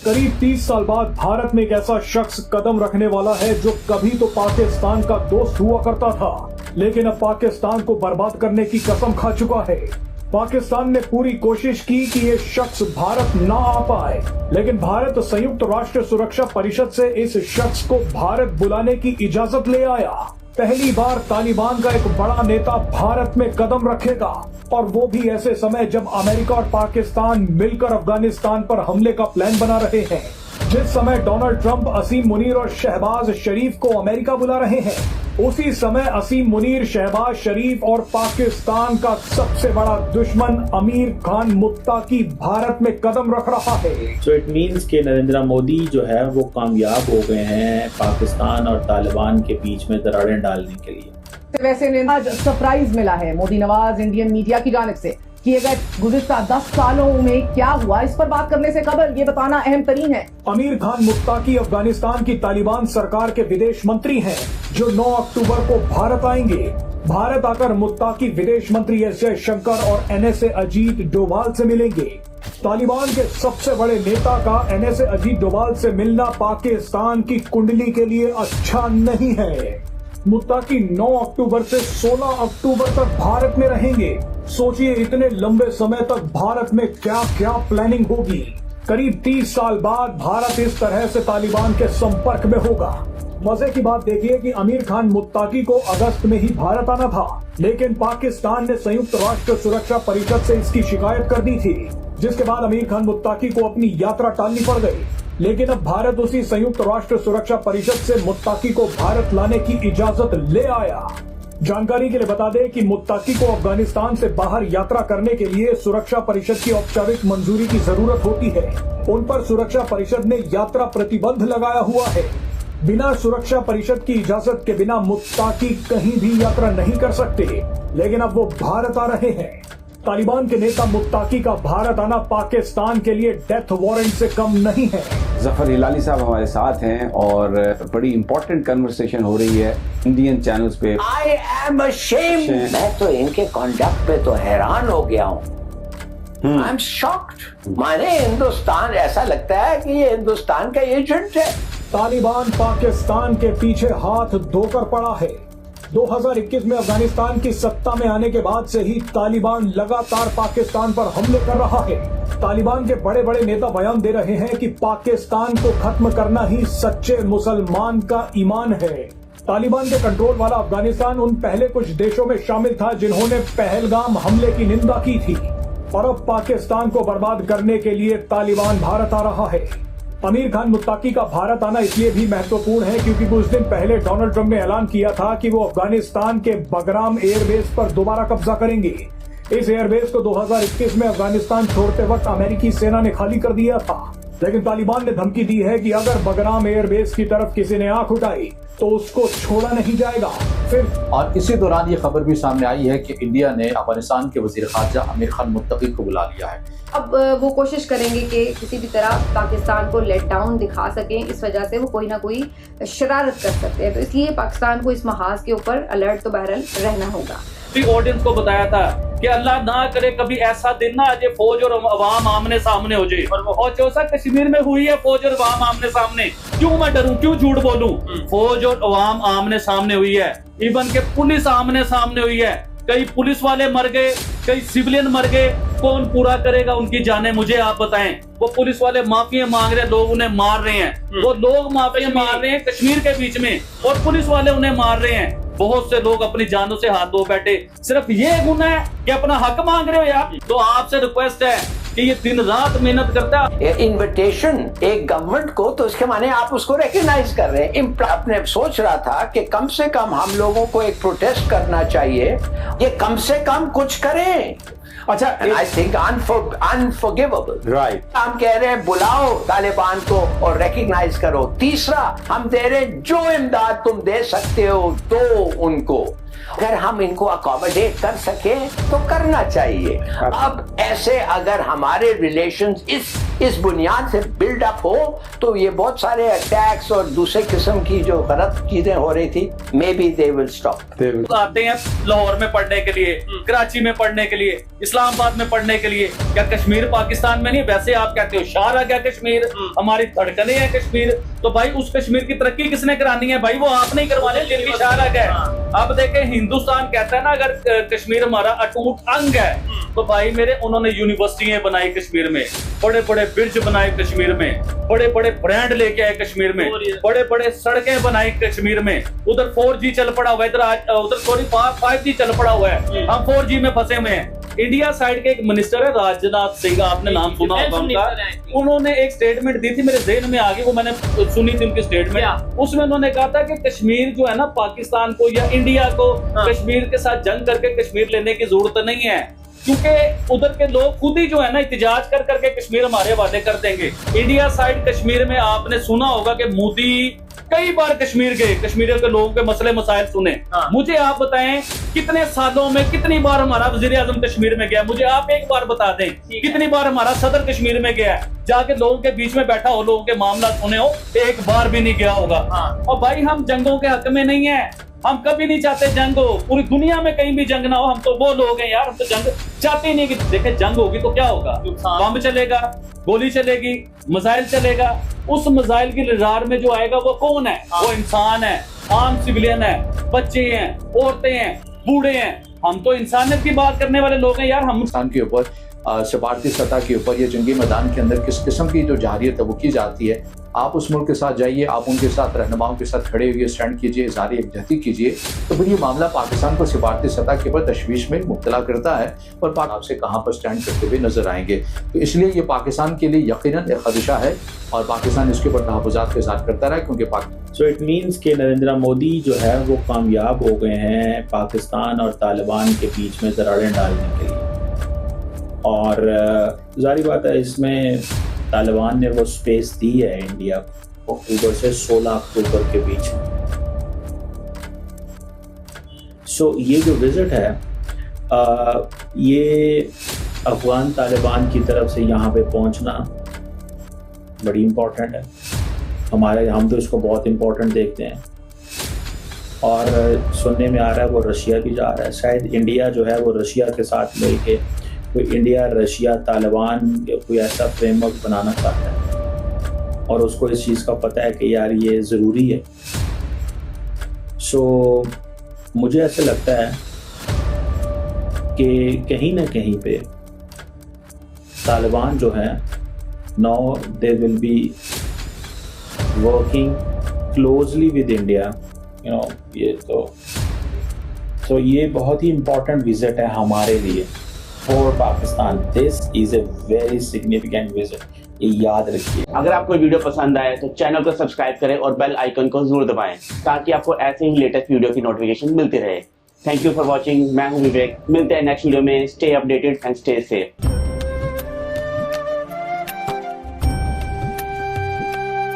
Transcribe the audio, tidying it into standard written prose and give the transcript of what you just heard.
करीब 30 साल बाद भारत में एक ऐसा शख्स कदम रखने वाला है जो कभी तो पाकिस्तान का दोस्त हुआ करता था, लेकिन अब पाकिस्तान को बर्बाद करने की कसम खा चुका है। पाकिस्तान ने पूरी कोशिश की कि ये शख्स भारत ना आ पाए, लेकिन भारत संयुक्त राष्ट्र सुरक्षा परिषद से इस शख्स को भारत बुलाने की इजाजत ले आया। पहली बार तालिबान का एक बड़ा नेता भारत में कदम रखेगा, और वो भी ऐसे समय जब अमेरिका और पाकिस्तान मिलकर अफगानिस्तान पर हमले का प्लान बना रहे हैं। जिस समय डोनाल्ड ट्रंप असीम मुनीर और शहबाज शरीफ को अमेरिका बुला रहे हैं, उसी समय असीम मुनीर, शहबाज शरीफ और पाकिस्तान का सबसे बड़ा दुश्मन अमीर खान मुत्ताकी भारत में कदम रख रहा है। So it means कि नरेंद्र मोदी जो है वो कामयाब हो गए हैं पाकिस्तान और तालिबान के बीच में दरारें डालने के लिए। वैसे आज सरप्राइज मिला है मोदी नवाज इंडियन मीडिया की जानिब से कि अगर गुज़िश्ता 10 सालों में क्या हुआ, इस पर बात करने से कबल ये बताना अहम तरीन है। अमीर खान मुत्ताकी अफगानिस्तान की तालिबान सरकार के विदेश मंत्री हैं, जो 9 अक्टूबर को भारत आएंगे। भारत आकर मुत्ताकी विदेश मंत्री एस जयशंकर और NSA अजीत डोभाल से मिलेंगे। तालिबान के सबसे बड़े नेता का NSA अजीत डोभाल से मिलना पाकिस्तान की कुंडली के लिए अच्छा नहीं है। मुत्ताकी 9 अक्टूबर से 16 अक्टूबर तक भारत में रहेंगे। सोचिए इतने लंबे समय तक भारत में क्या क्या प्लानिंग होगी। करीब 30 साल बाद भारत इस तरह से तालिबान के संपर्क में होगा। मजे की बात देखिए कि अमीर खान मुत्ताकी को अगस्त में ही भारत आना था, लेकिन पाकिस्तान ने संयुक्त राष्ट्र सुरक्षा परिषद से इसकी शिकायत कर दी थी, जिसके बाद अमीर खान मुत्ताकी को अपनी यात्रा टालनी पड़ गई। लेकिन अब भारत उसी संयुक्त राष्ट्र सुरक्षा परिषद से मुत्ताकी को भारत लाने की इजाजत ले आया। जानकारी के लिए बता दें कि मुत्ताकी को अफगानिस्तान से बाहर यात्रा करने के लिए सुरक्षा परिषद की औपचारिक मंजूरी की जरूरत होती है। उन पर सुरक्षा परिषद ने यात्रा प्रतिबंध लगाया हुआ है। बिना सुरक्षा परिषद की इजाजत के बिना मुत्ताकी कहीं भी यात्रा नहीं कर सकते, लेकिन अब वो भारत आ रहे हैं। तालिबान के नेता मुत्ताकी का भारत आना पाकिस्तान के लिए डेथ वारंट से कम नहीं है। जफर हिलाली साहब हमारे साथ हैं और बड़ी इंपॉर्टेंट कन्वर्सेशन हो रही है इंडियन चैनल्स पे। I am ashamed. मैं तो इनके कॉन्डक्ट पे तो हैरान हो गया हूँ। I am shocked. माने हिंदुस्तान, ऐसा लगता है कि ये हिंदुस्तान का एजेंट है। तालिबान पाकिस्तान के पीछे हाथ धोकर पड़ा है। 2021 में अफगानिस्तान की सत्ता में आने के बाद से ही तालिबान लगातार पाकिस्तान पर हमले कर रहा है। तालिबान के बड़े बड़े नेता बयान दे रहे हैं कि पाकिस्तान को खत्म करना ही सच्चे मुसलमान का ईमान है। तालिबान के कंट्रोल वाला अफगानिस्तान उन पहले कुछ देशों में शामिल था जिन्होंने पहलगाम हमले की निंदा की थी, और अब पाकिस्तान को बर्बाद करने के लिए तालिबान भारत आ रहा है। अमीर खान मुत्ताकी का भारत आना इसलिए भी महत्वपूर्ण है क्योंकि कुछ दिन पहले डोनाल्ड ट्रंप ने ऐलान किया था कि वो अफगानिस्तान के बगराम एयरबेस पर दोबारा कब्जा करेंगे। इस एयरबेस को 2021 में अफगानिस्तान छोड़ते वक्त अमेरिकी सेना ने खाली कर दिया था, लेकिन तालिबान ने धमकी दी है कि अगर बगराम एयरबेस की तरफ किसी ने आंख उठाई तो उसको छोड़ा नहीं जाएगा। फिर और इसी दौरान ये खबर भी सामने आई है कि इंडिया ने अफगानिस्तान के वजीर खारजा अमीर खान मुत्तकी को बुला लिया है। अब वो कोशिश करेंगे कि किसी भी तरह पाकिस्तान को लेट डाउन दिखा सकें, इस वजह से वो कोई ना कोई शरारत कर सकते हैं। तो इसलिए पाकिस्तान को इस महाज के ऊपर अलर्ट तो बहरहाल रहना होगा। ऑडियंस को बताया था कि अल्लाह ना करे कभी ऐसा दिन ना आ जाए फौज और अवाम आमने सामने हो जाए, और चौसा कश्मीर में हुई है फौज और अवाम आमने सामने। क्यों मैं डरूं, क्यों झूठ बोलूं? फौज और अवाम आमने सामने हुई है, इवन के पुलिस आमने सामने हुई है। कई पुलिस वाले मर गए, कई सिविलियन मर गए। कौन पूरा करेगा उनकी जाने, मुझे आप बताएं। वो पुलिस वाले माफिया मांग रहे हैं, लोग उन्हें मार रहे हैं। वो लोग माफिया मार रहे हैं कश्मीर के बीच में, और पुलिस वाले उन्हें मार रहे हैं। बहुत से लोग अपनी जानों से हाथ धो बैठे। सिर्फ ये गुनाह है कि अपना हक मांग रहे हो यार। तो आपसे रिक्वेस्ट है कि ये दिन रात मेहनत करता है। इन्विटेशन एक गवर्नमेंट को, तो इसके माने आप उसको रिकॉग्नाइज कर रहे हैं। आपने सोच रहा था कि कम से कम हम लोगों को एक प्रोटेस्ट करना चाहिए, ये कम से कम कुछ करें। अच्छा, आई थिंक अनफॉरगिवेबल। राइट, हम कह रहे हैं बुलाओ तालिबान को और रिकॉग्नाइज करो। तीसरा, हम दे रहे जो इमदाद तुम दे सकते हो तो उनको, अगर हम इनको अकोमोडेट कर सके तो करना चाहिए। अब ऐसे अगर हमारे रिलेशंस इस इस बुनियाद से बिल्डअप हो तो ये बहुत सारे अटैक्स और दूसरे किस्म की जो गलत चीजें हो रही थी, may be they will stop. आते हैं लाहौर में पढ़ने के लिए, कराची में पढ़ने के लिए, इस्लामाबाद में पढ़ने के लिए। क्या कश्मीर पाकिस्तान में नहीं? वैसे आप कहते हो शार आ गया कश्मीर, हमारी धड़कने हैं कश्मीर। तो भाई उस कश्मीर की तरक्की किसने करानी है? भाई वो आपने ही करवानी है जिनकी शार आ गया। अब देखें, हिंदुस्तान कहता है ना अगर कश्मीर हमारा अटूट अंग है, तो भाई मेरे उन्होंने यूनिवर्सिटियां बनाई कश्मीर में, बड़े बड़े ब्रिज बनाए कश्मीर में, बड़े बड़े ब्रांड लेके आए कश्मीर में, बड़े बड़े सड़कें बनाई कश्मीर में। उधर 4G चल पड़ा हुआ है, इधर उधर सॉरी 5G चल पड़ा हुआ है, हम 4G में फंसे हुए हैं। इंडिया साइड के एक मिनिस्टर है राजनाथ सिंह, आपने नाम सुना होगा उनका। उन्होंने एक स्टेटमेंट दी थी, मेरे ज़हन में आ गई, वो मैंने सुनी थी उनकी स्टेटमेंट। उसमें उन्होंने कहा था कि कश्मीर जो है ना, पाकिस्तान को या इंडिया को कश्मीर के साथ जंग करके कश्मीर लेने की जरूरत नहीं है, क्योंकि उधर के लोग खुद ही जो है ना एहतजाज कर करके कश्मीर हमारे हवाले कर देंगे। इंडिया साइड कश्मीर में आपने सुना होगा कि मोदी कई बार कश्मीर गए, कश्मीर के लोगों के मसले मसाइल सुने। मुझे आप बताएं कितने सालों में कितनी बार हमारा वजीर आजम कश्मीर में गया? मुझे आप एक बार बता दें कितनी बार हमारा सदर कश्मीर में गया? जाके लोगों के बीच में बैठा हो, लोगों के मामला सुने हो, एक बार भी नहीं गया होगा। और भाई हम जंगों के हक में नहीं है, हम कभी नहीं चाहते जंग हो, पूरी दुनिया में कहीं भी जंग ना हो। हम तो वो लोग हैं यार, हम तो जंग चाहते ही नहीं। कि देखे जंग होगी तो क्या होगा? बम चलेगा, गोली चलेगी, मिसाइल चलेगा। उस मिसाइल की लहर में जो आएगा वो कौन है? वो इंसान है, आम सिविलियन है, बच्चे हैं, औरतें हैं, बूढ़े हैं। हम तो इंसानियत की बात करने वाले लोग हैं यार। हम पाकिस्तान के ऊपर सफारती सतह के ऊपर या जंगी मैदान के अंदर किस किस्म की जो जारियत है वो की जाती है। आप उस मुल्क के साथ जाइए, आप उनके साथ रहनुमाओं के साथ खड़े हुए स्टैंड कीजिए, इज़हार यकजहती कीजिए, तो फिर ये मामला पाकिस्तान को सफारती सतह के ऊपर तशवीश में मुब्तला करता है और पाक आपसे कहाँ पर स्टैंड करते हुए नजर आएंगे। तो इसलिए ये पाकिस्तान के लिए यकीनन एक खदशा है और पाकिस्तान इसके ऊपर तहफ़्फ़ुज़ात का इज़हार करता रहा, क्योंकि सो इट मीन्स कि नरेंद्र मोदी जो है वो कामयाब हो गए हैं पाकिस्तान और तालिबान के बीच में दरारें डालने के लिए। और जारी बात है, इसमें तालिबान ने वो स्पेस दी है इंडिया को अक्टूबर से 16 अक्टूबर के बीच में। सो ये जो विजिट है ये अफगान तालिबान की तरफ से यहाँ पे पहुँचना बड़ी इम्पोर्टेंट है हम तो इसको बहुत इम्पोर्टेंट देखते हैं। और सुनने में आ रहा है वो रशिया भी जा रहा है, शायद इंडिया जो है वो रशिया के साथ मिलके कोई इंडिया रशिया तालिबान कोई ऐसा फ्रेमवर्क बनाना चाहता है और उसको इस चीज़ का पता है कि यार ये ज़रूरी है। सो मुझे ऐसे लगता है कि कहीं ना कहीं पे तालिबान जो है now they will be working closely with India, you know. ये तो ये बहुत ही इम्पोर्टेंट विजिट है हमारे लिए for Pakistan. This is a very significant visit, ये याद रखिए। अगर आपको वीडियो पसंद आए तो चैनल को सब्सक्राइब करें और बेल आइकन को जरूर दबाएं ताकि आपको ऐसे ही लेटेस्ट वीडियो की नोटिफिकेशन मिलती रहे। Thank you for watching. मैं हूं विवेक, मिलते हैं नेक्स्ट वीडियो में। Stay updated and stay safe.